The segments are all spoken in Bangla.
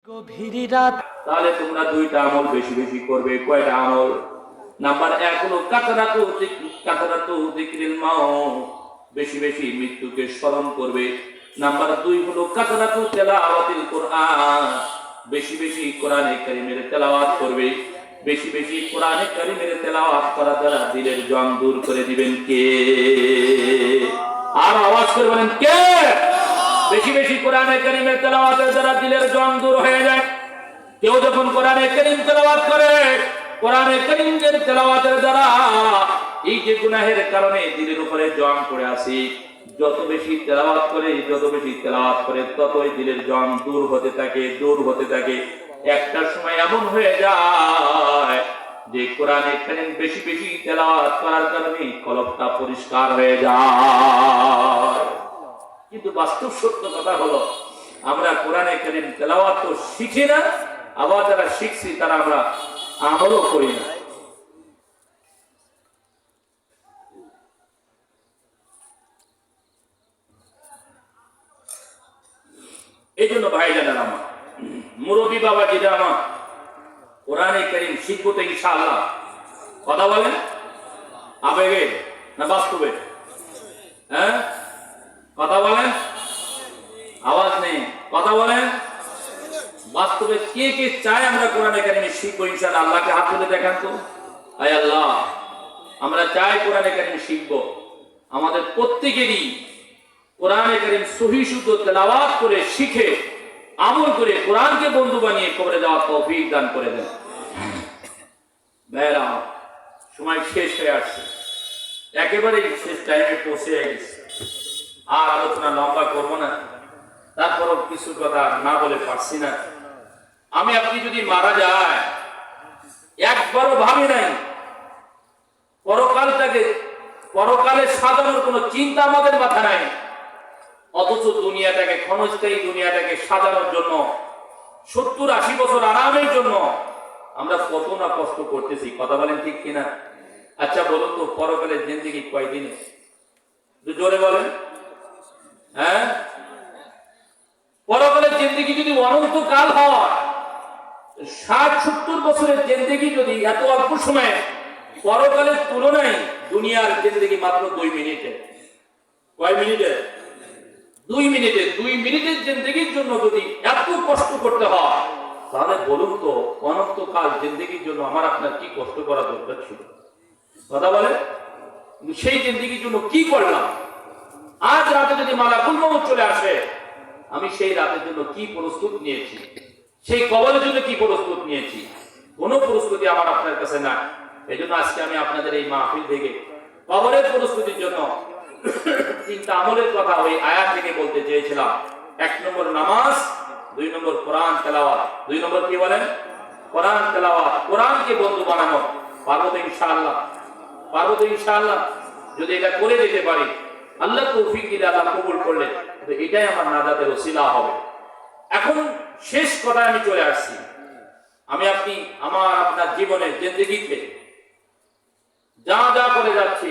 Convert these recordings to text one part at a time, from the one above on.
গভীর রাত তাহলে তোমরা দুইটা আমল বেশি বেশি করবে। কয়টা আমল? নাম্বার 1 হলো কাতারাতু যিকরিল মাউত, বেশি বেশি মৃত্যুকে স্মরণ করবে। নাম্বার 2 হলো কাতারাতু তিলাওয়াতিল কোরআন, বেশি বেশি কোরআনে কারীমের তেলাওয়াত করবে। বেশি বেশি কোরআনে কারীমের তেলাওয়াত করা দ্বারা দিলের জং দূর করে দিবেন কে? আর আওয়াজ করে বলেন কে? বেশি বেশি কোরআনে কারীমের তেলাওয়াতের দ্বারা দিলের জং দূর হয়ে যায়। কেউ যখন কোরআনে কারীম তেলাওয়াত করে, কোরআনে কারীমের তেলাওয়াতের দ্বারা এই যে গুনাহের কারণে দিলের উপরে জং পড়ে আছে, যত বেশি তেলাওয়াত করে ততই দিলের জং দূর হতে থাকে। একটা সময় এমন হয়ে যায় যে কোরআনে কারীম বেশি বেশি তেলাওয়াত করার কারণে কলবটা পরিষ্কার হয়ে যায়। কিন্তু বাস্তব সত্য কথা হলো, আমরা কোরআনে কারীম তেলাওয়াত তো শিখি না, আবার যারা শিখছি তারা আমরা আমলও করি না। এই জন্য ভাইজানেরা আমার, মুরব্বী বাবা যেটা আমার, কোরআনে কারীম শিখবো তো ইনশাআল্লাহ। কথা বলেন, আবেগে না বাস্তবে? হ্যাঁ, কথা বলেন, আওয়াজ নেই, কথা বলেন। বাস্তবে কে কে চায় আমরা কোরআনে কারীম শিখবো ইনশাআল্লাহ? আল্লাহকে হাত তুলে দেখান তো। আয় আল্লাহ, আমরা চাই কোরআনে কারীম শিখবো। আমাদের প্রত্যেকেরই কোরআনে কারীম সহিহ শুদ্ধ তেলাওয়াত করে শিখে আমল করে কোরআনকে বন্ধু বানিয়ে কবরে যাওয়ার তৌফিক দান করে দেন। ভাইরা, সময় শেষ হয়ে আসছে, একেবারে শেষ টাইমে পৌঁছে গেছে। আর আলোচনা লম্বা করবো না, তারপরও কিছু কথা না বলে পারছি না। আমি আপনি যদি মারা যায়, একবারও ভাবি নাই পরকালে সাজানোর কোন চিন্তা আমাদের মাথা নাই, অথচ দুনিয়াটাকে, ক্ষণস্থায়ী দুনিয়াটাকে সাজানোর জন্য 70-80 বছর আরামের জন্য আমরা কত না কষ্ট করতেছি। কথা বলেন ঠিক কিনা? আচ্ছা বলুন তো, পরকালের জিন্দেগি কয়দিনে? জোরে বলেন। হ্যাঁ, পরকালের জিন্দেগি যদি অনন্তকাল হয়, 60-70 বছরের জিন্দেগি যদি এত অল্প সময়ে, পরকালের তুলনায় দুনিয়ার জিন্দেগি মাত্র 2 মিনিটে। কয় মিনিটে? 2 মিনিটে। 2 মিনিটের জিন্দেগির জন্য যদি এত কষ্ট করতে হয়, তাহলে বলুন তো অনন্তকাল জিন্দেগির জন্য আমার আপনার কি কষ্ট করা দরকার ছিল? কথা বলে। সেই জিন্দেগির জন্য কি করলাম? আজ রাতে যদি মালাকুল মউত চলে আসে, আমি সেই রাতের জন্য কি প্রস্তুত নিয়েছি? সেই কবরের জন্য কি প্রস্তুত নিয়েছি? কোনো প্রস্তুতি আমার আপনার কাছে না। এই জন্য আজকে আমি আপনাদের এই মাহফিল থেকে কবরের প্রস্তুতির জন্য 3টা আমলের কথা ওই আয়াত থেকে বলতে চেয়েছিলাম। 1 নম্বর নামাজ, 2 নম্বর কোরআন তেলাওয়াত। 2 নম্বর কি বলেন? কোরআন তেলাওয়াত, কোরআনকে বন্ধু বানানো। পারবো তো ইনশাআল্লাহ? পারবো তো ইনশাআল্লাহ? যদি এটা করে দিতে পারি, আল্লাহ তৌফিক দিলে, আল্লাহ কবুল করলে, এটাই আমার নাজাতের ওসিলা হবে। এখন শেষ কথায় আমি চলে আসছি। আমি আপনি আমার আপনার জীবনের জিন্দেগিতে যা যা করে যাচ্ছি,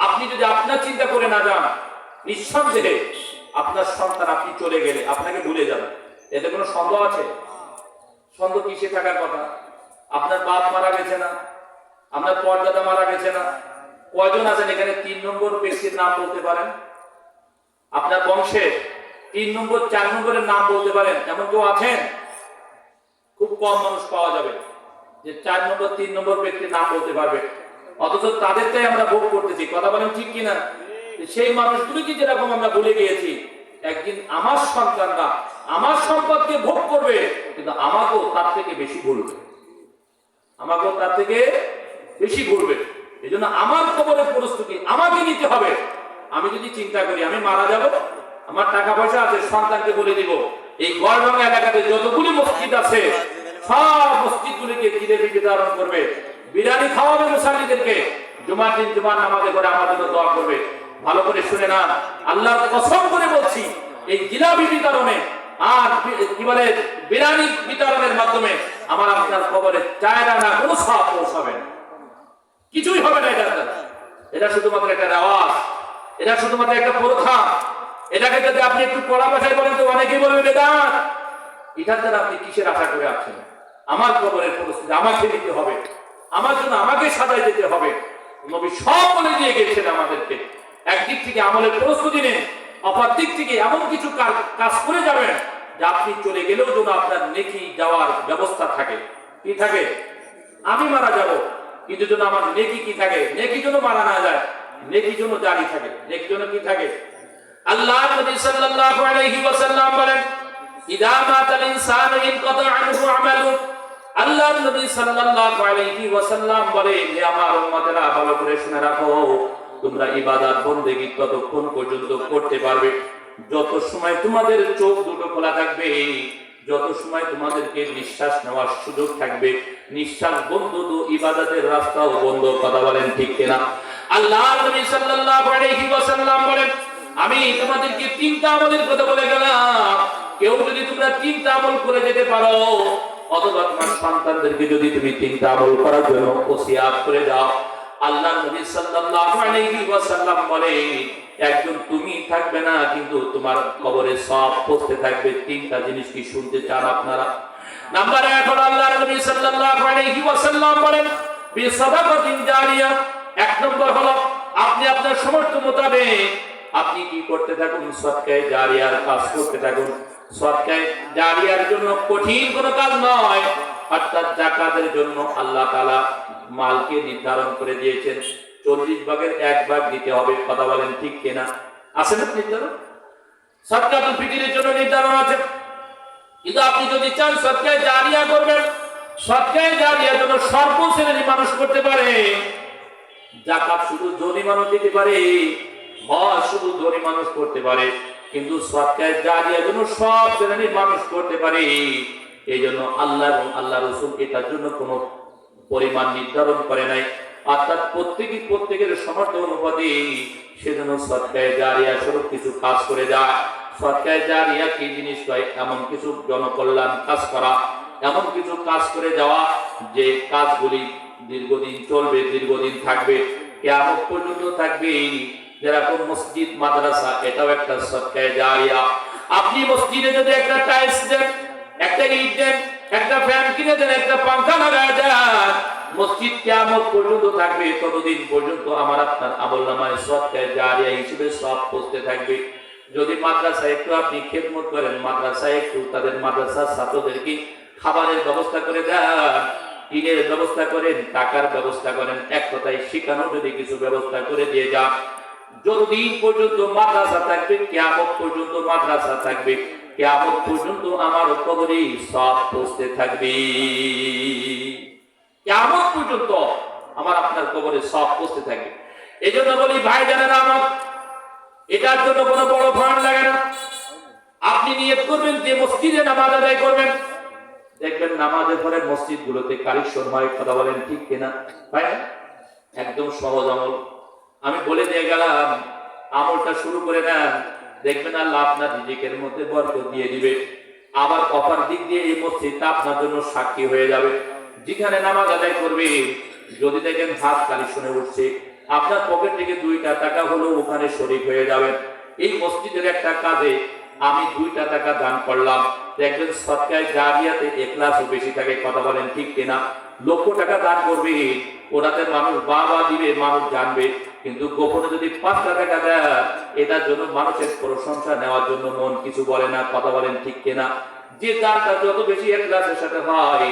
আপনি যদি আপনার চিন্তা করে না যান, নিঃসন্দেহে আপনার সন্তান, আপনি চলে গেলে আপনাকে ভুলে যাবে। এতে কোনো সন্দেহ আছে? সন্দেহ কিসে থাকার কথা? আপনার বাপ মারা গেছে না? আপনার পরদাদা মারা গেছে না? কয়জন আছেন এখানে 3 নম্বর ব্যক্তির নাম বলতে পারেন? আপনার বংশে 3 নম্বর 4 নম্বরের নাম বলতে পারেন এমন কেউ আছেন? খুব কম মানুষ পাওয়া যাবে যে 4 নম্বর 3 নম্বর ব্যক্তির নাম বলতে পারবে। অথচ তাদেরটাই আমরা ভোগ করতেছি। কথা বলেন ঠিক কিনা? সেই মানুষগুলিকে যেরকম আমরা ভুলে গিয়েছি, একদিন আমার সন্তানরা আমার সম্পদকে ভোগ করবে, কিন্তু আমাকেও তার থেকে বেশি ভুলবে। এই জন্য আমার কবরের প্রস্তুতি আমাকে নিতে হবে। আমি যদি চিন্তা করি আমি মারা যাব, আমার টাকা পয়সা আছে, সন্তানকে বলে দিব এই গড়ভাঙা এলাকাতে যতগুলি মসজিদ আছে সব মসজিদগুলিকে জিলেবি বিতরণ করবে, বিরিয়ানি খাওয়াবে মুসাল্লিদেরকে, জুমার দিন জুমার নামাজে করে আমার জন্য দোয়া করবে। ভালো করে শুনে না, আল্লাহর কসম করে বলছি, এই জিলাপি বিতরণে আর কি বলে বিরিয়ানি বিতরণের মাধ্যমে আমার আপনার কবরে চায়না না কোনো সওয়াব পৌঁছাবে না, কিছুই হবে না। এটা শুধুমাত্র একটা রেওয়াজ, এটা শুধুমাত্র একটা প্রথা। এটাকে যদি আপনি একটু কড়া ভাষায় বলেন তো অনেকেই বলবে বেদাত। এটার দ্বারা আপনি কিসের আশা করে আছেন? আমার কবরের পরিস্থিতি আমাকে নিতে হবে, আমার জন্য আমাকে সাজাই যেতে হবে। নবী সব বলে দিয়ে গেছেন আমাদেরকে। একদিক থেকে আমলের প্রস্তুতি নেন, অপর দিক থেকে এমন কিছু কাজ করে যাবেন যে আপনি চলে গেলেও যেন আপনার নেকি যাওয়ার ব্যবস্থা থাকে। কি থাকে? আমি মারা যাব, কিন্তু যেন আমার নেকি কি থাকে, নেকি যেন মারা না যায়, নেকি যেন জারি থাকে, নেকি যেন কি থাকে। আল্লাহ নবী সাল্লাল্লাহু আলাইহি ওয়াসাল্লাম বলেন, ইদা মাতাল ইনসানু ইনকাতা আনহু আমালু। আল্লাহ নবী সাল্লাল্লাহু আলাইহি ওয়াসাল্লাম বলেন, হে আমার উম্মতেরা, ভালো করে শুনে রাখো, তোমরা ইবাদত বন্দেগী ততক্ষণ পর্যন্ত করতে পারবে যত সময় তোমাদের চোখ দুটো খোলা থাকবে, যত সময় তোমাদেরকে নিঃশ্বাস নেওয়ার সুযোগ থাকবে। নিঃশ্বাস বন্ধ তো ইবাদতের রাস্তাও বন্ধ। কথা বলেন ঠিক কিনা? আল্লাহ নবী সাল্লাল্লাহু আলাইহি ওয়াসাল্লাম বলেন, আমি তোমাদেরকে তিনটা আমলের কথা বলে গেলাম, কেউ যদি তোমরা তিনটা আমল করে যেতে পারো, অথবা তোমার সন্তানদেরকে যদি তুমি তিনটা আমল করার জন্য ওসিয়াত করে দাও, আল্লাহ নবী সাল্লাল্লাহু আলাইহি ওয়াসাল্লাম বলে, একজন তুমি থাকবে না, কিন্তু তোমার কবরে সব পৌঁছতে থাকবে। তিনটা জিনিস কি শুনতে চান আপনারা? নাম্বার 1 হলো আল্লাহ নবী সাল্লাল্লাহু আলাইহি ওয়াসাল্লাম বলেন, বিসাদাকাতিন জারিয়া। এক নম্বর হলো আপনি আপনার সামর্থ্য মোতাবেক আপনি কি করতে থাকুন? সদকায়ে জারিয়ার কাজ করতে থাকুন। সদকায়ে জারিয়ার জন্য কঠিন কোনো কাজ নয়, অর্থাৎ যাকাতের জন্য আল্লাহ তাআলা মালকে নির্ধারণ করে দিয়েছেন 40 ভাগের 1 ভাগ দিতে হবে। কথা বলেন ঠিক কিনা? আছে না নির্ধারণ? সদকাতুল ফিতরের জন্য নির্ধারণ আছে। কিন্তু আপনি যদি চান সদকায়ে জারিয়া করবেন, সদকায়ে জারিয়ার জন্য সর্ব শ্রেণীর মানুষ করতে পারে। যাকাত শুধু ধনী মানুষ দিতে পারে, হজ শুধু ধনী মানুষ করতে পারে, কিন্তু সদকায়ে জারিয়ার জন্য সব শ্রেণীর মানুষ করতে পারে। এই জন্য আল্লাহ এবং আল্লাহ রাসূল এটার জন্য কোনো পরিমাণ নির্ধারণ করে নাই, অর্থাৎ প্রত্যেকের সামর্থ্য অনুপাতে সেজন্য সদকায়ে জারিয়া স্বরূপ কিছু কাজ করে যায়। সদকায়ে জারিয়া কি জিনিস হয়? এমন কিছু জনকল্যাণ কাজ করা, এমন কিছু কাজ করে যাওয়া যে কাজগুলি দীর্ঘদিন চলবে, দীর্ঘদিন থাকবে, কিয়ামত পর্যন্ত থাকবে। যেরকম মসজিদ, মাদ্রাসা, এটাও একটা সদকায়ে জারিয়া। আপনি মসজিদে যদি একটা টাইলস দেন, একটা ইট দেন, একটা ফ্যান কিনে দেন, একটা পাঙ্খা লাগায় দেন, মসজিদ কিয়ামত পর্যন্ত থাকবে। ততদিন পর্যন্ত আমার আপনার আমলনামায় সদকায়ে জারিয়া হিসেবে সব পৌঁছতে থাকবে। যদি মাদ্রাসায় একটু আপনি খেদমত করেন, মাদ্রাসায় একটু তাদের মাদ্রাসার ছাত্রদেরকে খাবারের ব্যবস্থা করে দেন, টিনের ব্যবস্থা করেন, টাকার ব্যবস্থা করেন, এক কথায় শিখানোর যদি কিছু ব্যবস্থা করে দিয়ে যান, যতদিন পর্যন্ত মাদ্রাসা থাকবে, কিয়ামত পর্যন্ত মাদ্রাসা থাকবে, কিয়ামত পর্যন্ত আমার কবরে সব পৌঁছতে থাকবে। কিয়ামত পর্যন্ত আমার আপনার কবরে সব পৌঁছতে থাকবে। এই জন্য বলি ভাই জানেন, আমার এটার জন্য কোনো বড় ফান্ড লাগে না। আপনি নিয়ত করবেন যে মসজিদে নামাজ আদায় করবেন, দেখবেন নামাজের পরে মসজিদ গুলোতে কালেকশন হয়। কথা বলেন ঠিক কিনা? ভাই একদম সহজ আমল, আমি বলে দিয়ে গেলাম, আমলটা শুরু করে নেন, দেখবেন আল্লাহ আপনার রিজিকের মধ্যে বরকত দিয়ে দিবে। আবার অপর দিক দিয়ে এই মসজিদটা আপনার জন্য সাক্ষী হয়ে যাবে। যেখানে নামাজ আদায় করবে, যদি দেখেন হাত কালেকশনে উঠছে, আপনার পকেট থেকে 2টা টাকা হলেও ওখানে শরীক হয়ে যাবেন। এই মসজিদের একটা কাজে আমি 2টা টাকা দান করলাম, দেখবেন সদকায়ে জারিয়াতে ইখলাসও বেশি থাকে। কথা বলেন ঠিক কিনা? লক্ষ টাকা দান করবে, ওটাতে মানুষ বাবা দিবে, মানুষ জানবে, কিন্তু গোপনে যদি 5টা টাকা দেয়, এটার জন্য মানুষের প্রশংসা নেওয়ার জন্য মন কিছু বলে না। কথা বলেন ঠিক কিনা? যে দানটা যত বেশি ইখলাসের সাথে হয়,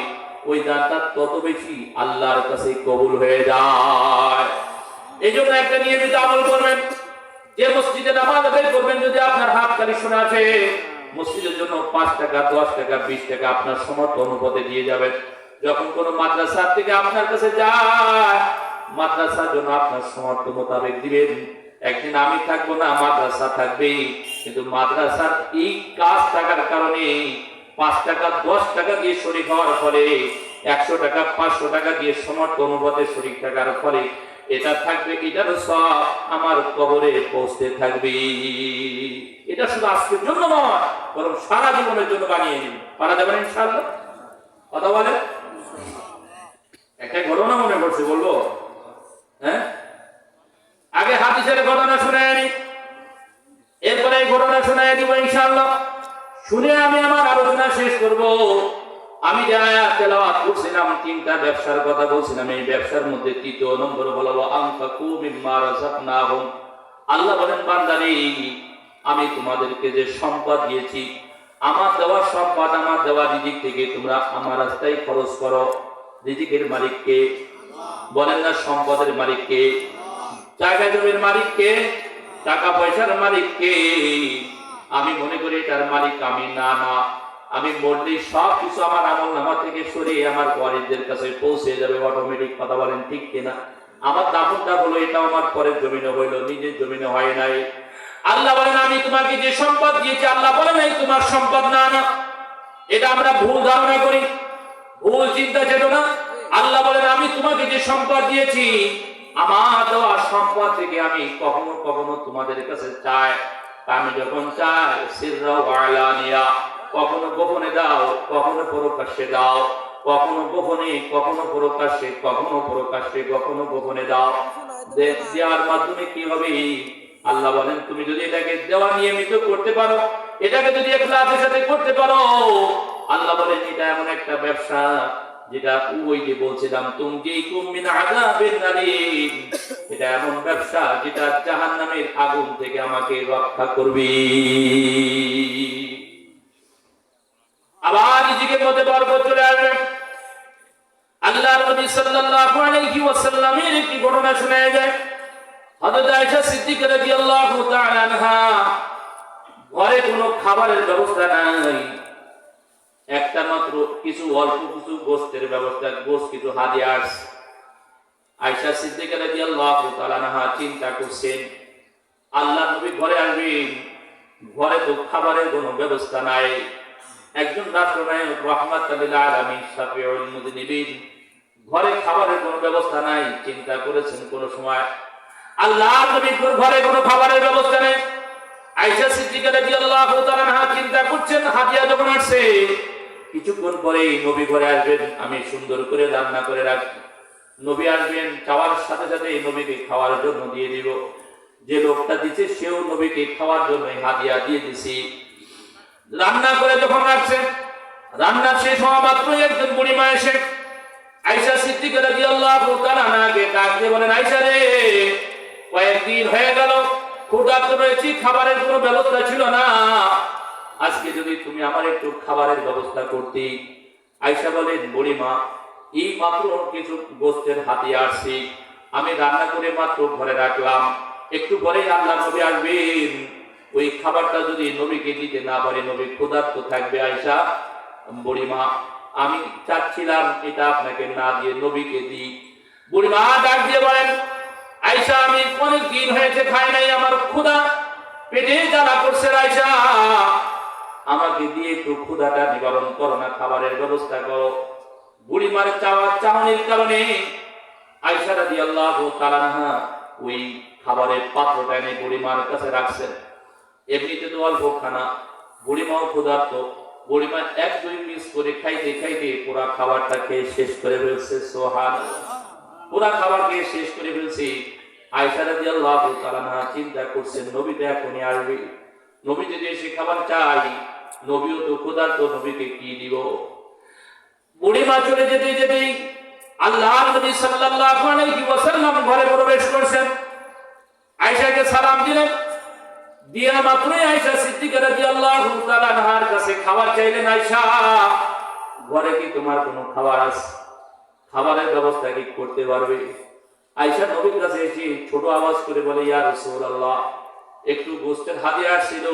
ওই দানটা তত বেশি আল্লাহর কাছে কবুল হয়ে যায়। এই জন্য একটা নিয়মিত আমল করবেন, যে মসজিদে নামাজ আদায় করবেন, যদি আপনার হাত কালেকশনে আছে, মসজিদের জন্য 5 টাকা, 10 টাকা, 20 টাকা আপনার সামর্থ্য অনুপাতে দিয়ে যাবেন। যখন কোনো মাদ্রাসা থেকে আপনার কাছে যায়, মাদ্রাসার জন্য আপনার সামর্থ্য মোতাবেক দিবেন। একদিন আমি থাকবো না, মাদ্রাসা থাকবে, কিন্তু মাদ্রাসার এই কাজ থাকার কারণে 5 টাকা, 10 টাকা দিয়ে শরীক হওয়ার ফলে, 100 টাকা, 500 টাকা দিয়ে সামর্থ্য অনুপাতে শরীক থাকার ফলে এটা থাকবে, এটার সব আমার কবরে পৌঁছতে থাকবে। এটা শুধু আজকের জন্য নয়, বরং সারা জীবনের জন্য বানিয়ে নিন। পারা যাবে না ইনশাআল্লাহ? কথা বলে। একটা ঘটনা মনে পড়ছে, বলবো? হ্যাঁ, আগে হাদিসের ঘটনা শুনে আনি, এরপরে এই ঘটনা শুনে দিব ইনশাআল্লাহ। শুনে আমি আমার আলোচনা শেষ করব। আমি যে আয়াত তেলাওয়াত করছিলাম, তিনটা ব্যবসার কথা বলছিলাম, এই ব্যবসার মধ্যে তৃতীয় নম্বর হলো আনফাকু মিম্মা রাযাকনাহুম। আল্লাহ বলেন, বান্দারে আমি তোমাদেরকে যে সম্পদ দিয়েছি, আমার দেওয়া সম্পদ, আমার দেওয়া রিজিক থেকে তোমরা আমার রাস্তায় খরচ করো। রিজিকের মালিককে বলেন না, সম্পদের মালিককে, জায়গা জমির মালিককে, টাকা পয়সার মালিককে। আমি মনে করি তার মালিক আমি না, আমি বললেই সব কিছু আমার আমল নামা থেকে সরিয়ে আমার ওয়ারিসদের কাছে পৌঁছে যাবে অটোমেটিক। কথা বলেন ঠিক কিনা? আমার দাফনটা হলো, এটা আমার পরের জমিনে হইলো, নিজের জমিনে হয় নাই। আল্লাহ বলেন, আমি তোমাকে যে সম্পদ দিয়েছি, আল্লাহ বলেন এই তোমার সম্পদ না। এটা আমরা ভুল ধারণা করি, ভুল চিন্তা চেতনা। আল্লাহ বলেন, আমি তোমাকে যে সম্পদ দিয়েছি, আমার দেওয়া সম্পদ থেকে আমি কখনো কখনো তোমাদের কাছে চাই। আমি যখন চাই সিররা ওয়া আলানিয়া, কখনো গোপনে দাও, কখনো প্রকাশ্যে দাও, কখনো গোপনে, কখনো প্রকাশ্যে, কখনো প্রকাশ্যে, কখনো গোপনে দাও। দেওয়ার মাধ্যমে কি হবে? আল্লাহ বলেন, তুমি যদি এটাকে দেওয়া নিয়মিত করতে পারো, এটাকে যদি ইখলাসের সাথে করতে পারো, আল্লাহ বলেন এটা এমন একটা ব্যবসা যেটা ওই যে বলছিলাম, তুমজিকুম মিন আযাবিন আলীম, এটা এমন ব্যবসা যেটা জাহান্নামের আগুন থেকে আমাকে রক্ষা করবে। আবার রিজিকের মধ্যে বরকত চলে আসবে। আল্লাহর নবী সাল্লাল্লাহু আলাইহি ওয়াসাল্লামের একটি ঘটনা শোনা যায়। হযরত আয়েশা সিদ্দিকা রাদিয়াল্লাহু তাআলা আনহা, ঘরে কোনো খাবারের ব্যবস্থা নাই, একটা মাত্র কিছু অল্প কিছু গোশতের ব্যবস্থা, গোশ কিছু হাদিয়া আসছে। আয়েশা সিদ্দিকা রাদিয়াল্লাহু তাআলা আনহা চিন্তা করছেন, আল্লাহর নবী ঘরে আসবেন, ঘরে তো খাবারের কোনো ব্যবস্থা নাই। একজন রাষ্ট্রনায়ক রাহমাতুল লিল আলামিন শাফিউল মুযনিবিন, ঘরে খাবারের কোনো ব্যবস্থা নাই। চিন্তা করেছেন কোন সময় আল্লাহর নবীর ঘরে কোনো খাবারের ব্যবস্থা নেই। আয়েশা সিদ্দিকা রাদিয়াল্লাহু তাআলা আনহা চিন্তা করছেন, হাদিয়া যখন আসছে, কিছুক্ষণ পরেই নবী ঘরে আসবেন, আমি সুন্দর করে রান্না করে রাখবো। নবী আসবেন, চাওয়ার সাথে সাথে নবীকে খাওয়ার জন্য দিয়ে দিব। যে লোকটা দিচ্ছে সেও নবীকে খাওয়ার জন্য হাদিয়া দিয়ে দিছি। রান্না করে যখন রাখছেন, রান্না শেষ হওয়া মাত্রই একজন বুড়িমা এসে আয়েশা সিদ্দিকা রাদিয়াল্লাহু তাআলা আনহাকে ডাক দিয়ে বলেন, আয়েশা রে, কয়েকদিন হয়ে গেল ক্ষুধার্ত রয়েছি, খাবারের কোনো ব্যবস্থা ছিল না, আজকে যদি তুমি আমার একটু খাবারের ব্যবস্থা করতে। আয়েশা বলেন, বুড়িমা, এই মাত্র কিছু গোশতের হাদিয়া আসছে, আমি রান্না করে মাত্র ঘরে রাখলাম, একটু পরেই আল্লাহর নবী আসবেন, ওই খাবারটা যদি নবীকে দিতে না পারে, নবী ক্ষুধার্ত থাকবে। আয়েশা, বুড়িমা, আমি চাচ্ছিলাম এটা আপনাকে না দিয়ে নবীকে দিই। বুড়িমা ডাক দিয়ে বলেন, আয়েশা, আমি অনেক দিন হয়েছে খাই নাই, আমার ক্ষুধা পেটে জ্বালা করছে, আয়েশা আমাকে দিয়ে একটু ক্ষুধাটা নিবারণ করো না, খাবারের ব্যবস্থা করো। বুড়িমার চাহনির কারণে আয়েশা রাদিয়াল্লাহু তাআলা আনহা ওই খাবারের পাত্রটা এনে বুড়িমার কাছে রাখছেন। এমনিতে তো অল্প খানা, বুড়িমাও ক্ষুধার্ত। বুড়িমা এক দুই পিস করে খাইতে খাইতে পুরা খাবারটা খেয়ে শেষ করে ফেলছে। সুবহানাল্লাহ, পুরা খাবার খেয়ে শেষ করে ফেলছে। আয়েশা রাদিয়াল্লাহু তাআলা আনহা চিন্তা করছেন, নবী তো এখনই আসবে, নবী যদি এসে খাবার চাই, নবীও তো ক্ষুধার্ত, নবীকে কি দিব? বুড়িমা চলে যেতে যেতেই আল্লাহর নবী সাল্লাল্লাহু আলাইহি ওয়াসাল্লাম ঘরে প্রবেশ করছেন। আয়েশাকে সালাম দিলেন, দিয়া মাত্রই আয়েশা সিদ্দিকা রাদিয়াল্লাহু তাআলা আনহার কাছে খাবার চাইলেন। আয়েশা, ঘরে কি তোমার কোনো খাবার আছে? খাবারের ব্যবস্থা কি করতে পারবে? আয়েশা নবীর কাছে এসে ছোট আওয়াজ করে বলে, ইয়া রাসূলুল্লাহ, একটু গোশতের হাদিয়া আসছিল,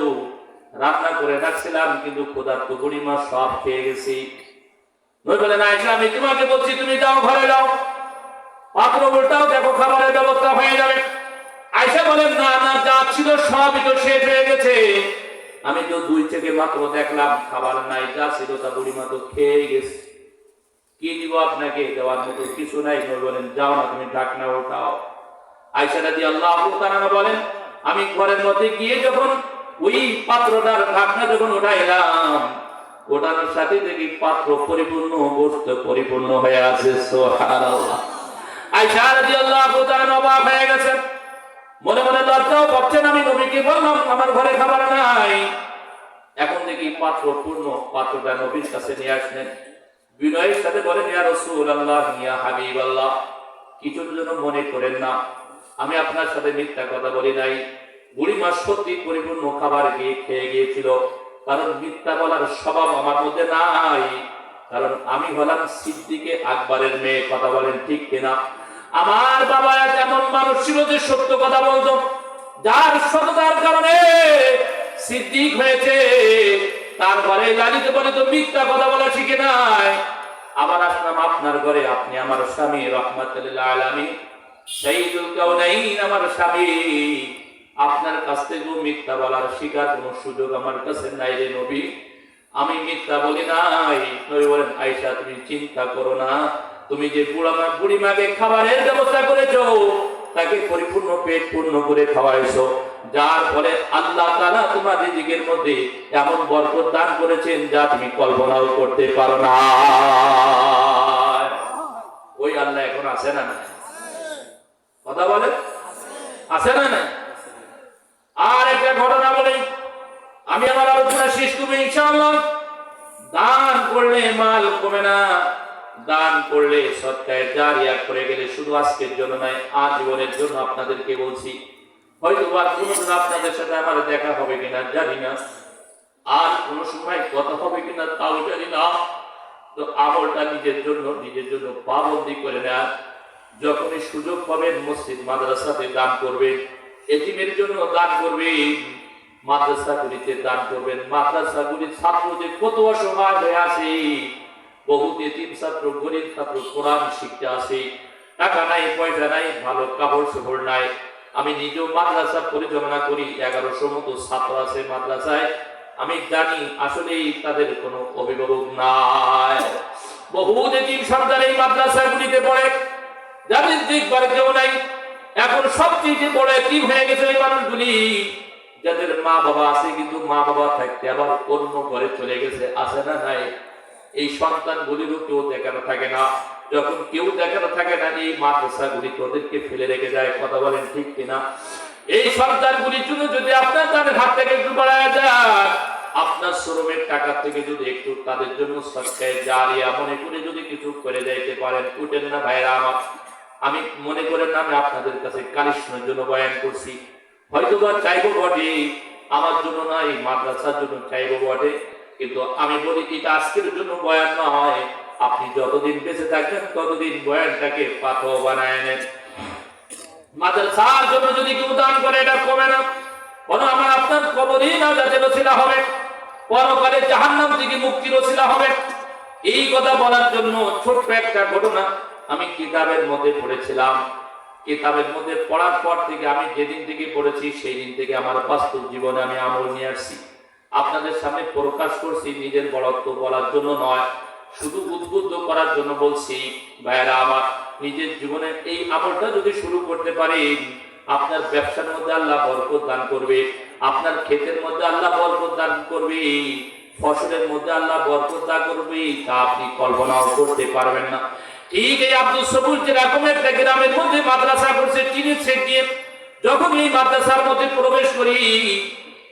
রান্না করে রাখছিলাম, কিন্তু ক্ষুধার্ত বুড়িমা সব খেয়ে গেছি। নবী বলেন, আয়েশা, আমি তোমাকে বলছি তুমি যাও, ঘরে যাও, পাত্র উল্টাও, দেখো খাবারের ব্যবস্থা হয়ে যাবে। আয়েশা বলেন, না না, যা ছিল সবই তো শেষ হয়ে গেছে, আমি তো দুই থেকে মাত্র দেখলাম খাবার নাই, যা ছিল তা বুড়িমা তো খেয়ে গেছে, কি দিব আপনাকে? দেওয়ার মতো কিছু নাই। নবী বলেন, যাও না, তুমি ঢাকনা উঠাও। আয়েশা রাদিয়াল্লাহু তাআলা বলেন, আমি ঘরের মধ্যে গিয়ে যখন ওই পাত্রটার ঢাকনা যখন উঠাইলাম, ওঠানোর সাথে দেখি পাত্র পরিপূর্ণ, গোশত পরিপূর্ণ হয়ে আছে। সুবহানাল্লাহ। আয়েশা রাদিয়াল্লাহু তাআলা অবাক হয়ে গেছেন, মনে মনে লজ্জাও পাচ্ছেন, আমি নবীকে বললাম আমার ঘরে খাবার নাই, এখন দেখি পাত্র পূর্ণ, পাত্রটা নবীর কাছে নিয়ে আসলেন। বিনয়ের সাথে বলেন, ইয়া রাসূলুল্লাহ, ইয়া হাবিবাল্লাহ, কিছুর জন্য মনে করেন না, আমি আপনার সাথে মিথ্যা কথা বলি নাই। বুড়িমা সত্যি পরিপূর্ণ খাবার খেয়ে গিয়েছিল, কারণ মিথ্যা বলার স্বভাব আমার মধ্যে নাই, কারণ আমি হলাম সিদ্দিকে আকবরের মেয়ে। কথা বলেন ঠিক কিনা? আমার বাবা এমন মানুষ ছিল যে সত্য কথা বলতো, যার সততার কারণে সিদ্দিক হয়েছে। তার ঘরে লালিত পালিত মিথ্যা কথা বলা শিখে নাই। আবার আসলাম আপনার ঘরে, আপনি আমার স্বামী, রাহমাতুল লিল আলামিন, সাইয়্যিদুল কাউনাইন, আমার স্বামী। আপনার কাছ থেকে মিথ্যা বলার শিকার কোন সুযোগ আমার কাছে নাই রে নবী, আমি মিথ্যা বলি নাই। নবী বলেন, আয়েশা তুমি চিন্তা করো না, তুমি যে বুড়িমাকে খাবারের ব্যবস্থা করেছো, তাকে পরিপূর্ণ পেট পূর্ণ করে খাওয়াইছো, যার ফলে আল্লাহ তাআলা তোমার রিজিকের মধ্যে এমন বরকত দান করেছেন যা তুমি কল্পনাও করতে পারো না। ওই আল্লাহ এখন আছে না? কথা বলে আছে না? আর একটা ঘটনা বলি, আমি আমার আলোচনা শেষ করবো ইনশাআল্লাহ। দান করলে মাল কমে না, দান করলে সদকায়ে জারিয়া করে গেলে শুধু আজকের জন্য নয়, আজীবনের জন্য। আপনাদেরকে বলছি, হয়তো আর কোনোদিন আপনাদের সাথে আমার দেখা হবে কিনা জানি না, আর কোন সময় কথা হবে কিনা তাও জানি না। তো আমলটা নিজের জন্য পাবন্দি করে নেন। যখনই সুযোগ পাবেন মসজিদ মাদ্রাসাতে দান করবেন, এতিমের জন্য দান করবেন, মাদ্রাসাগুলিতে দান করবেন। মাদ্রাসাগুলির ছাত্রদের কত অসহায় হয়ে আছে, বহুত এতিম ছাত্র, গরিব ছাত্র কোরআন শিখতে আসে, টাকা নাই, পয়সা নাই, ভালো কাপড় চোপড় নাই। আমি নিজেও মাদ্রাসা পরিচালনা করি, 1100 মতো ছাত্র আছে মাদ্রাসায়। আমি জানি আসলে তাদের কোনো অভিভাবক নাই। বহুত এতিম সন্তান এই মাদ্রাসাগুলিতে পড়ে, যাদের দেখবার কেউ নাই। এখন সবচেয়ে বড় এতিম হয়ে গেছে এই মানুষগুলি, যাদের মা বাবা আছে, কিন্তু মা বাবা থাকতে আবার অন্য ঘরে চলে গেছে। আছে না নাই? এই সন্তানগুলিরও কেউ দেখানো থাকে না। যখন কেউ দেখানো থাকে না, এই মাদ্রাসাগুলি ওদেরকে ফেলে রেখে যায়। কথা বলেন ঠিক কিনা? এই সন্তানগুলির জন্য যদি আপনার তাদের হাত থেকে একটু বাড়ায় যায়, আপনার শ্রমের টাকা থেকে যদি একটু তাদের জন্য সদকায়ে জারিয়া মনে করে যদি কিছু করে যাইতে পারেন, উঠেন না ভাইরা আমার। আমি মনে করেন না আমি আপনাদের কাছে কালিশনের জন্য বয়ান করছি, হয়তো বা চাইবো বটে, আমার জন্য না, এই মাদ্রাসার জন্য চাইবো বটে, কিন্তু আমি বলি এটা আজকের জন্য বয়ান নয়। আপনি যতদিন বেঁচে থাকবেন ততদিন বয়ানটাকে পাথর বানায় নেন। মাদ্রাসার জন্য যদি কেউ দান করে, এটা কমে না, বরং আমার আপনার কবরই না যাতে রসিলা হবে, পরকালে জাহান্নাম থেকে মুক্তির রসিলা হবে। এই কথা বলার জন্য ছোট্ট একটা ঘটনা আমি কিতাবের মধ্যে পড়েছিলাম। কিতাবের মধ্যে পড়ার পর থেকে আমি যেদিন থেকে পড়েছি সেই দিন থেকে আমার বাস্তব জীবনে আমি আমল নিয়ে আসছি, আপনাদের সামনে প্রকাশ করছি। নিজের বড়ত্ব বলার জন্য নয়, শুধু উদ্বুদ্ধ করার জন্য বলছি। ভাইয়েরা আমার, নিজের জীবনে এই আমলটা যদি শুরু করতে পারেন, আপনার ব্যবসার মধ্যে আল্লাহ বরকত দান করবে, আপনার ক্ষেতের মধ্যে আল্লাহ বরকত দান করবে, ফসলের মধ্যে আল্লাহ বরকত দান করবে, তা আপনি কল্পনাও করতে পারবেন না। ঠিক এই আব্দুল সবুর যেরকম একটা গ্রামের মধ্যে মাদ্রাসা করছে, চিনি ছেড়ে যখন এই মাদ্রাসার মধ্যে প্রবেশ করি,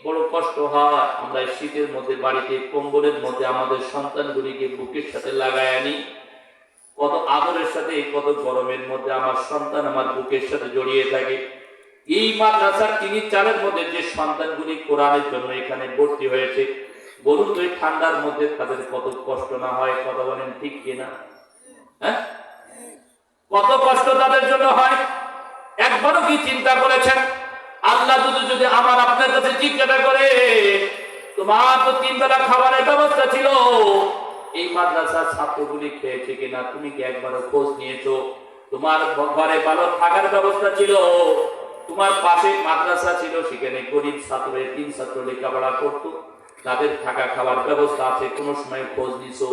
বড় কষ্ট হয়। আমরা শীতের মধ্যে বাড়িতে কম্বলের মধ্যে আমাদের সন্তানগুলিকে বুকের সাথে লাগায় আনি, কত আদরের সাথে, কত গরমের মধ্যে আমার সন্তান আমার বুকের সাথে জড়িয়ে থাকে। এই মাদ্রাসার টিনের চালের মধ্যে যে সন্তানগুলি কোরআনের জন্য এখানে ভর্তি হয়েছে, বলুন তো এই ঠান্ডার মধ্যে তাদের কত কষ্ট না হয়? কথা বলেন ঠিক কিনা? হ্যাঁ, কত কষ্ট তাদের জন্য হয়। একবারও কি চিন্তা করেছেন? আল্লাহ যদি আমার আপনার কাছে জিজ্ঞাসা করে, তোমার তো 3 বেলা খাবারের ব্যবস্থা ছিল, এই মাদ্রাসার ছাত্রগুলি খেয়েছে কিনা তুমি কি একবারও খোঁজ নিয়েছো? তোমার ঘরে ভালো থাকার ব্যবস্থা ছিল, তোমার পাশে মাদ্রাসা ছিল, সেখানে গরিব ছাত্র, 3 ছাত্র লেখাপড়া করতো, তাদের থাকা খাওয়ার ব্যবস্থা আছে, কোনো সময় খোঁজ নিছো?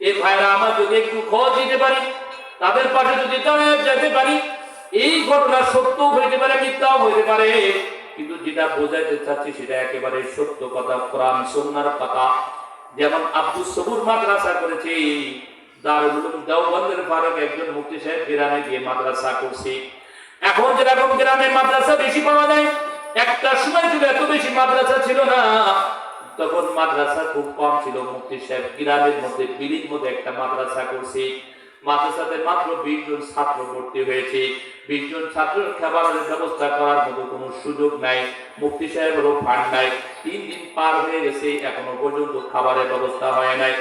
এই ভাইরা আমার যদি একটু খোঁজ দিতে পারি, তাদের পাশে যদি যেতে পারি, এই ঘটনা সত্য হইতে পারে, মিথ্যাও হইতে পারে, কিন্তু যেটা বোঝাইতে চাচ্ছি সেটা একেবারে সত্য কথা, কোরআন সুন্নাহর কথা। যেমন আব্দুস সবুর মাদ্রাসা করেছে, দারুল উলুম দেওবন্দের ফারুক একজন মুফতি সাহেব গ্রামে গিয়ে মাদ্রাসা করছে। এখন যেরকম গ্রামে মাদ্রাসা বেশি পাওয়া যায়, একটা সময় ছিল এত বেশি মাদ্রাসা ছিল না। তখন মাদ্রাসা খুব কম ছিল। মুফতি সাহেব গ্রামের মধ্যে বিলির মধ্যে একটা মাদ্রাসা করছে। মাদ্রাসাতে মাত্র 20 জন ছাত্র ভর্তি হয়েছে। 20 জন ছাত্রের খাবারের ব্যবস্থা করার মতো কোনো সুযোগ নাই। মুফতি সাহেবেরও ফান্ড নাই। 3 দিন পার হয়ে গেছে, এখনো পর্যন্ত খাবারের ব্যবস্থা হয় নাই।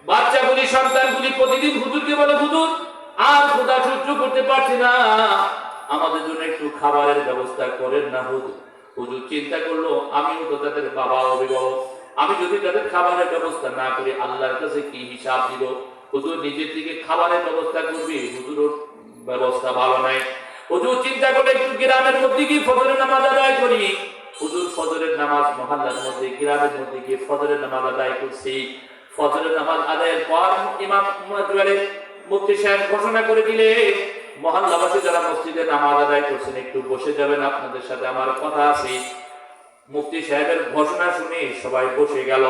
বাচ্চাগুলি, সন্তানগুলি প্রতিদিন হুজুরকে বলে, হুজুর আর ক্ষুধা সহ্য করতে পারছি না, আমাদের জন্য একটু খাবারের ব্যবস্থা করেন না হুজুর। হুজুর চিন্তা করলো, আমিও তো তাদের বাবা, অভিভাবক, আমি যদি তাদের খাবারের ব্যবস্থা না করি আল্লাহর কাছে কি হিসাব দিব? হুজুর নিজের দিকে খাবারের ব্যবস্থা করবি, হুজুরের ব্যবস্থা ভালো নাই। হুজুর চিন্তা করে একটু গ্রামের মধ্যে গিয়ে ফজরের নামাজ আদায় করি। হুজুর ফজরের নামাজ মহল্লার মধ্যে, গ্রামের মধ্যে গিয়ে ফজরের নামাজ আদায় করছি। ফজরের নামাজ আদায়ের পর ইমাম মুফতি সাহেব ঘোষণা করে দিলে, মহল্লাবাসী যারা মসজিদে নামাজ আদায় করছেন একটু বসে যাবেন, আপনাদের সাথে আমার কথা আছে। মুফতি সাহেবের ঘোষণা শুনে সবাই বসে গেল।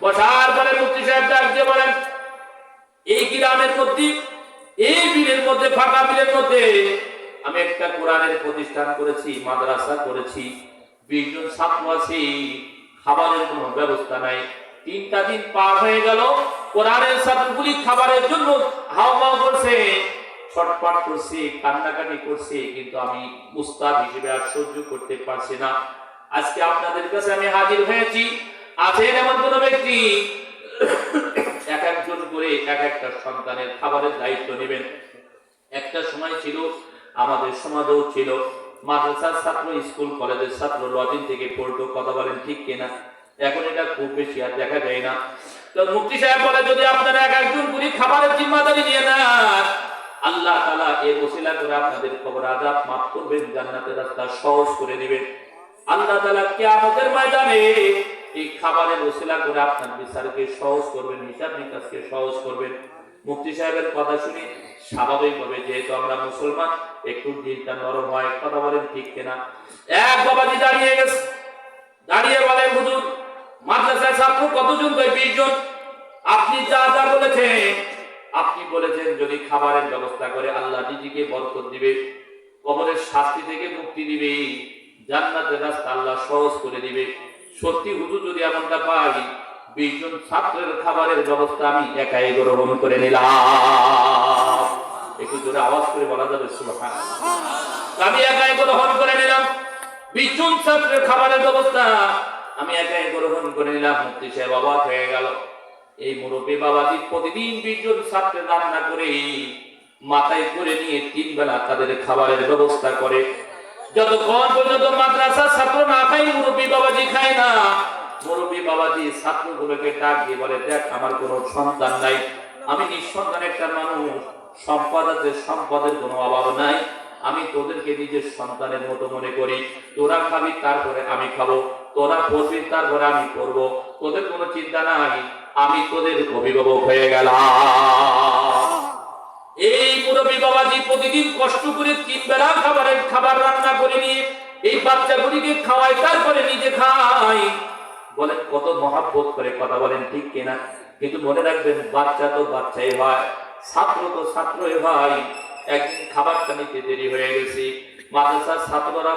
বসার পরে মুফতি সাহেব ডাক দিয়ে বলেন, এই গ্রামের মধ্যে, এই বিলের মধ্যে, ফাঁকা বিলের মধ্যে আমি একটা কোরআনের প্রতিষ্ঠান করেছি, মাদ্রাসা করেছি, 20 জন ছাত্র আছি, খাবারের কোনো ব্যবস্থা নাই। 3টা দিন পার হয়ে গেল, কোরআনের ছাত্রগুলি খাবারের জন্য হাওমাও করছে, ছটফট করছে, কান্নাকাটি করছে, কিন্তু আমি উস্তাদ হিসেবে আর সহ্য করতে পারছি না। আজকে আপনাদের কাছে আমি হাজির হয়েছি। আছেন এমন কোন ব্যক্তি এক একজন করে এক একটা সন্তানের খাবারের দায়িত্ব নেবেন? একটা সময় ছিল, আমাদের সমাজেও ছিল, মাদ্রাসার ছাত্র, স্কুল কলেজের ছাত্র লজিং থেকে পড়তো, কথা বলেন ঠিক কিনা? এখন এটা খুব বেশি আর দেখা যায় না। তো মুফতি সাহেব বলে, যদি আপনারা এক একজন করে খাবারের জিম্মাদারি নিয়ে নেন, আল্লাহ তাআলা এর ওসিলা করে আপনাদের কবর আযাব মাফ করবেন, জান্নাতের রাস্তা সহজ করে দিবেন। আল্লাহ তাআলা কিয়ামতের ময়দানে এই খাবারের ওসিলা করে আপনার বিচারকে সহজ করবেন, হিসাব নিকাশকে সহজ করবেন। মুফতি সাহেবের কথা শুনে স্বাভাবিকভাবে, যেহেতু আমরা মুসলমান, একটু দিলটা নরম হয়, কথা বলেন ঠিক কিনা? এক বাবাজি দাঁড়িয়ে গেছে, দাঁড়িয়ে বলে, হুজুর মাদ্রাসার ছাত্র কতজন? 20 জন। আপনি যা যা বলেছেন, আপনি বলেছেন যদি খাবারের ব্যবস্থা করে আল্লাহ নিজেকে বরকত দিবে, কবরের শাস্তি থেকে মুক্তি দিবে, জান্নাতের রাস্তা আল্লাহ সহজ করে দিবে। সত্যি হুজুর, যদি এমনটা পাই, 20 জন ছাত্রের খাবারের ব্যবস্থা আমি একাই গ্রহণ করে নিলাম। একটু জোরে আওয়াজ করে বলা যাবে সুবহানাল্লাহ? আমি একাই গ্রহণ করে নিলাম 20 জন ছাত্রের খাবারের ব্যবস্থা আমি একাই গ্রহণ করে নিলাম। মুফতি সাহেব অবাক হয়ে গেল। এই মুরব্বী বাবাজি প্রতিদিন 20 জন ছাত্রের রান্না করে মাথায় করে নিয়ে 3 বেলা তাদের খাবারের ব্যবস্থা করে। যতক্ষণ পর্যন্ত মাদ্রাসার ছাত্র না খায়, মুরব্বী বাবাজি খায় না। মুরব্বী বাবাজি ছাত্রগুলোকে ডাক দিয়ে বলে, দেখ আমার কোনো সন্তান নাই, আমি নিঃসন্তান একটা মানুষ, সম্পদ আছে, সম্পদের কোনো অভাব নাই, আমি তোদেরকে নিজের সন্তানের মতো মনে করি। তোরা খাবি, তারপরে আমি খাবো, তোরা পড়বি, তারপরে আমি পড়বো, তোদের কোনো চিন্তা নাই, আমি তোদের অভিভাবক হয়ে গেলাম। এই মুরব্বী বাবাজি প্রতিদিন কষ্ট করে 3 বেলা খাবার রান্না করে নিয়ে এই বাচ্চাগুলিকে খাওয়ায়, তারপরে নিজে খায়। বলেন কত মহাব্বত করে, কথা বলেন ঠিক কিনা? কিন্তু মনে রাখবেন, বাচ্চা তো বাচ্চাই হয়, ছাত্র তো ছাত্রই হয়। একদিন খাবারটা নিতে দেরি হয়ে গেছে, মাদ্রাসার ছাত্ররা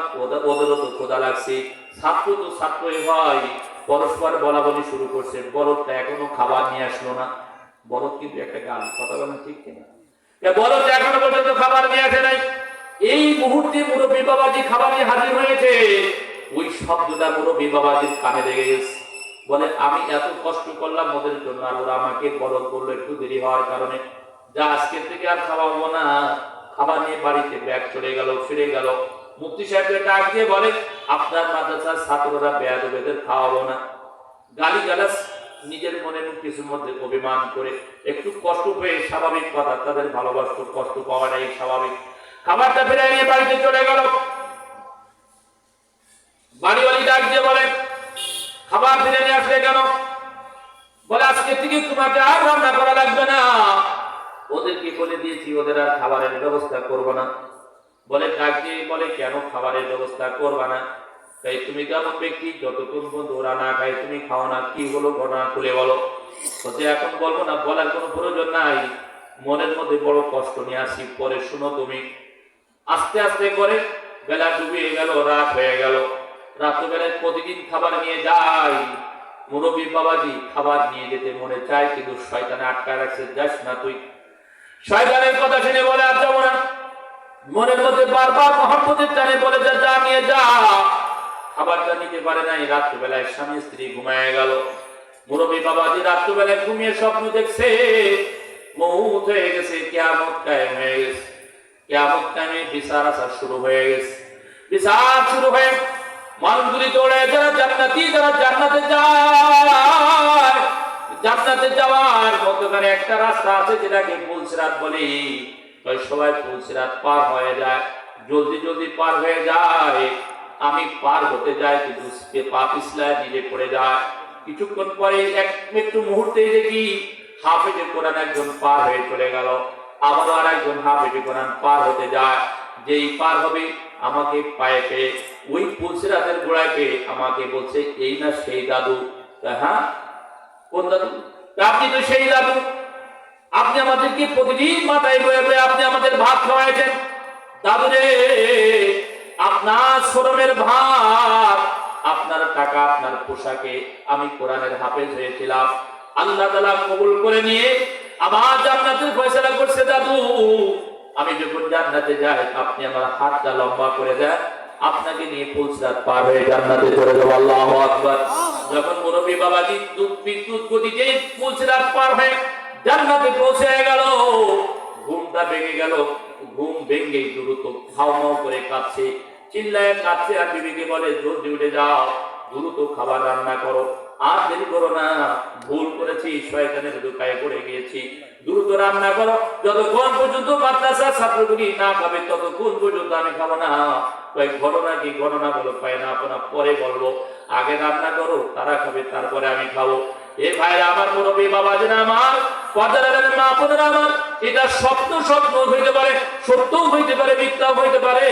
ওদেরও তো ক্ষুধা লাগছে, ছাত্র তো ছাত্রই হয়, পরস্পর বলা বলি শুরু করছে, বড়টা এখনো খাবার নিয়ে আসলো না। বড় কিন্তু একটা গান, কথা বলেন ঠিক কিনা? বড়টা এখনো পর্যন্ত খাবার নিয়ে আসে নাই। এই মুহূর্তে মুরব্বী বাবাজি খাবার নিয়ে হাজির হয়েছে, ওই শব্দটা মুরব্বী বাবাজির কানে লেগে গেছে। বলে, আমি এত কষ্ট করলাম ওদের জন্য, আর ওরা আমাকে বড় করলো একটু দেরি হওয়ার কারণে, যা আজকের থেকে আর খাওয়াবো না। খাবার নিয়ে বাড়িতে ব্যাগ চলে গেল, ফিরে গেল। মুফতি সাহেবকে ডাক দিয়ে বলে, আপনার মাদ্রাসার ছাত্ররা বেয়াদব, এদের খাওয়াবো না। গালি গালাস নিজের মনে কিছুর মধ্যে অভিমান করে, একটু কষ্ট পেয়ে, স্বাভাবিক কথা, তাদের ভালোবাসত, কষ্ট পাওয়াটাই স্বাভাবিক। খাবারটা ফিরে নিয়ে বাড়িতে চলে গেল। বাড়িওয়ালি ডাক দিয়ে বলে, খাবার ফিরে নিয়ে আসলে কেন? বলে, আজকে থেকে তোমাকে আর রান্না করা লাগবে না, ওদেরকে বলে দিয়েছি ওদের আর খাবারের ব্যবস্থা করবো না। বলে, ডাক দিয়ে বলে, কেন খাবারের ব্যবস্থা করবা না? তাই তুমি কেমন ব্যক্তি, যতক্ষণ পর্যন্ত ওরা না খায় তুমি খাও না? কি হলো ঘটনা খুলে বলো। বলছে, এখন বলবো না, বলার কোনো প্রয়োজন নাই, মনের মধ্যে বড় কষ্ট নিয়ে আসি, পরে শুনো তুমি। আস্তে আস্তে করে বেলা ডুবিয়ে গেল, রাত হয়ে গেল। রাত্রবেলায় প্রতিদিন খাবার নিয়ে যাই, মুরব্বী বাবাজি খাবার নিয়ে যেতে মনে চায়, কিন্তু শয়তানে আটকায় রাখছে, যাস না তুই। শয়তানের কথা শুনে বলে আর যাবো না। মনের মধ্যে বারবার মহব্বতের টানে বলে যা নিয়ে যা। খাবারটা নিতে পারে নাই। রাত্রিবেলায় স্বামী স্ত্রী ঘুমায় গেল। মুরব্বী বাবাজি রাত্রিবেলায় ঘুমিয়ে স্বপ্ন দেখছে মউত হয়ে গেছে, কিয়ামত কায়েম হয়ে গেছে। কিয়ামত কায়েমে বিচার আসার শুরু হয়ে গেছে। বিচার শুরু হয়ে মানুষগুলি দৌড়ে, যারা জান্নাতি যারা জান্নাতে যায়। জান্নাতে যাওয়ার মতখানে একটা রাস্তা আছে যেটাকে পুলসিরাত বলি। সবাই পুলসিরাত পার হয়ে যায়, জলদি জলদি পার হয়ে যায়। আমি পার হতে যাই, কিন্তু পা পিছলায় নিজে পড়ে যায়। কিছুক্ষণ পরে একটু মুহূর্তে দেখি হাফেজে কোরআন একজন পার হয়ে চলে গেল। আবারও আর একজন হাফেজে কোরআন পার হতে যায়। যেই পার হবে আমাকে পায়ে পেয়ে ওই পুলসিরাতের গোড়ায় পেয়ে আমাকে বলছে, এই না সেই দাদু? হ্যাঁ, কোন দাদু? আপনি তো সেই দাদু। আপনি আমাদেরকে প্রতিদিন মাথায় বয়ে বয়ে আপনি আমাদের ভাত খাওয়াইছেন। দাদু রে, আপনার শ্রমের ভাত, আপনার টাকা, আপনার পোশাকে আমি কোরআনের হাফেজ হয়েছিলাম। আল্লাহ তাআলা কবুল করে নিয়ে আমার জান্নাতের ফয়সালা করছে। দাদু, আমি যখন জান্নাতে যাই আপনি আমার হাতটা লম্বা করে দেন, আপনাকে নিয়ে পুলসিরাত পার হয়ে জান্নাতে চলে যাব। আল্লাহু আকবার। যখন মুরব্বী বাবাজি বিদ্যুৎ গতিতে পুলসিরাত পার হয়ে জান্নাতে পৌঁছে গেল, ঘুমটা ভেঙে গেল। ঘুম ভেঙে দ্রুত খাও মাও করে কাঁদছে, চিল্লায় কাঁদছে। আর বিবিকে বলে, জলদি উঠে যাও, দ্রুত খাবার রান্না করো, আর দেরি করো না। ভুল করেছি, শয়তানের ধোঁকায় পড়ে গিয়েছি, দ্রুত রান্না করো। যতক্ষণ পর্যন্ত মাদ্রাসার ছাত্রগুলি না খাবে ততক্ষণ পর্যন্ত আমি খাবো না। ঘটনা কি? ঘটনা বলো পায় না আপনার পরে বলবো, আগে রান্না করো, তারা খাবে, তারপরে আমি খাবো। এ ভাইরা আমার, মুরব্বী বাবাজিরা আমার, পর্দার মা বোনেরা আমার, এটা স্বপ্ন হইতে পারে, সত্যও হইতে পারে, মিথ্যাও হইতে পারে,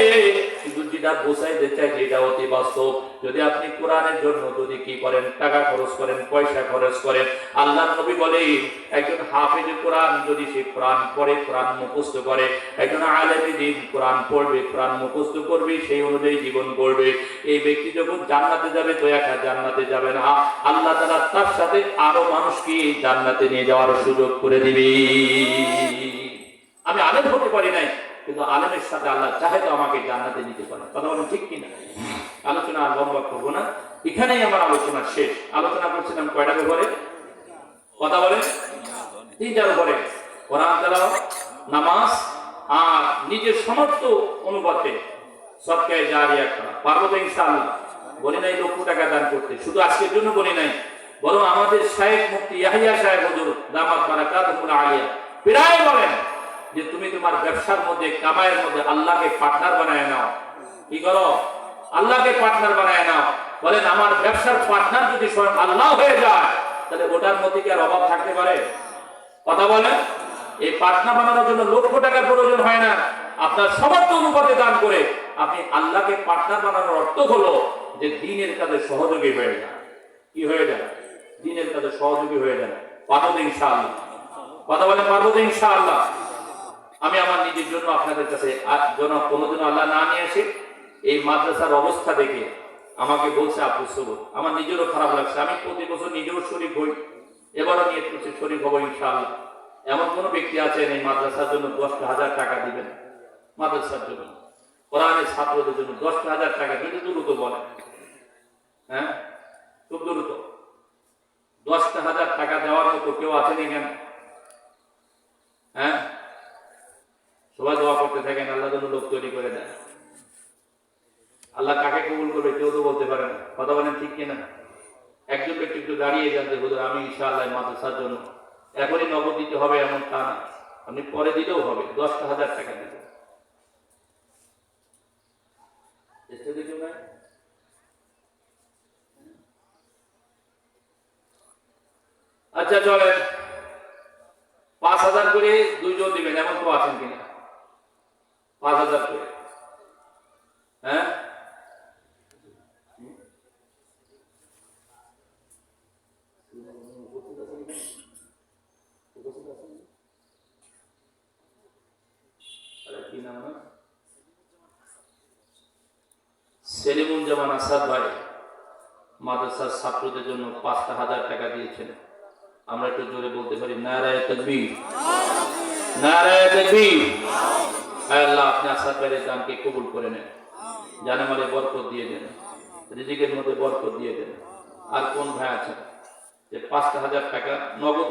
কিন্তু যেটা বোঝাইতে চাই যেটা অতি বাস্তব। যদি আপনি কোরআনের জন্য যদি কি করেন, টাকা খরচ করেন, পয়সা খরচ করেন, আল্লাহর নবী বলে একজন হাফেজ কোরআন যদি সে কোরআন পড়ে, কোরআন মুখস্থ করে, একজন আলেমে দিন কোরআন পড়বে, কোরআন মুখস্থ করবে, সেই অনুযায়ী জীবন করবে, এই ব্যক্তি যখন জান্নাতে যাবে তো একা জান্নাতে যাবে না, আল্লাহ তাআলা তার সাথে আরো মানুষকে জান্নাতে নিয়ে যাওয়ার সুযোগ করে দিবে। আমি আলেম হতে পারি নাই, কিন্তু আলেমের সাথে আল্লাহ চাহে তো আমাকে জান্নাতে নিতে পারে। কথা বলেন ঠিক কিনা? আলোচনা আর লম্বা করবো না, এখানেই আমার আলোচনা শেষ। আলোচনা করছিলাম কয়টার উপরে? কথা বলেন, তিনটার উপরে। কোরআন তেলাওয়াত, নামাজ, আর নিজের সমর্থ অনুপাতে সদকায়ে জারিয়া করা। পারবো তো ইনশাআল্লাহ? বলি নাই লক্ষ টাকা দান করতে, শুধু আজকের জন্য বলি নাই, বরং আমাদের শায়েখ মুফতি ইয়াহিয়া সাহেব হুজুর দামাত বারাকাতুহুল আলিয়া প্রায় বলেন যে তুমি তোমার ব্যবসার মধ্যে, কামাইয়ের মধ্যে আল্লাহকে পার্টনার বানায় নাও। কি করো? আল্লাহকে পার্টনার বানায় নাও। বলেন, আমার ব্যবসার পার্টনার যদি স্বয়ং আল্লাহ হয়ে যায়, তাহলে ওটার মধ্যে কি আর অভাব থাকতে পারে? কথা বলেন। এই পার্টনার বানানোর জন্য লক্ষ টাকার প্রয়োজন হয় না। আপনার সমর্থ অনুপাতে দান করে আপনি আল্লাহকে পার্টনার বানানোর অর্থ হলো যে দ্বীনের কাজে সহযোগী হয়ে যান। কি হয়ে যান? দ্বীনের কাজে সহযোগী হয়ে যান। পারবো তো ইনশাআল্লাহ? কথা বলেন, পারবো তো ইনশাআল্লাহ? আমি আমার নিজের জন্য আপনাদের কাছে যেন কোনোদিন আল্লাহ না নিয়ে আসে। এই মাদ্রাসার অবস্থা দেখে আমাকে বলছে আব্দুল সবুর, আমার নিজেরও খারাপ লাগছে। আমি প্রতি বছর নিজেও শরীক হই, এবারও নিয়ে করছি শরীক হবো ইনশাআল্লাহ। এমন কোন ব্যক্তি আছেন এই মাদ্রাসার জন্য 10,000 টাকা দিবেন? মাদ্রাসার জন্য, কোরআনের ছাত্রদের জন্য 10,000 টাকা কিন্তু দ্রুত বলেন, হ্যাঁ খুব দ্রুত 10,000 টাকা দেওয়ার মতো কেউ আছেন এখানে? হ্যাঁ, সবাই দোয়া করতে থাকেন, আল্লাহ যেন লোক তৈরি করে দেয়। আল্লাহ কাকে কবুল করবে কেউ তো বলতে পারে না। কথা বলেন ঠিক কিনা? একজন ব্যক্তি একটু দাঁড়িয়ে যান যে হুজুর আমি ইনশাআল্লাহ মাদ্রাসার জন্য, এখনই নগদ দিতে হবে এমন তা না, আপনি পরে দিলেও হবে, 10,000 টাকা দিতে। আচ্ছা চলেন, 5,000 করে দুইজন দিবেন, এমন তো আছেন কিনা? 5,000 করে, হ্যাঁ সেলিমুজ্জামান আসাদ ভাই, মাদ্রাসার ছাত্রদের জন্য 5,000 টাকা দিয়েছেন। আমরা একটু জোরে বলতে পারি নারায়ে তাকবীর, নারায়ে তাকবীর। আয় আল্লাহ, আপনি আসাদ ভাইয়ের দানকে কবুল করে নেন, জানেমালে বরকত দিয়ে দেন, রিজিকের মধ্যে বরকত দিয়ে দেন। আর কোন ভাই আছেন যে 5,000 টাকা নগদ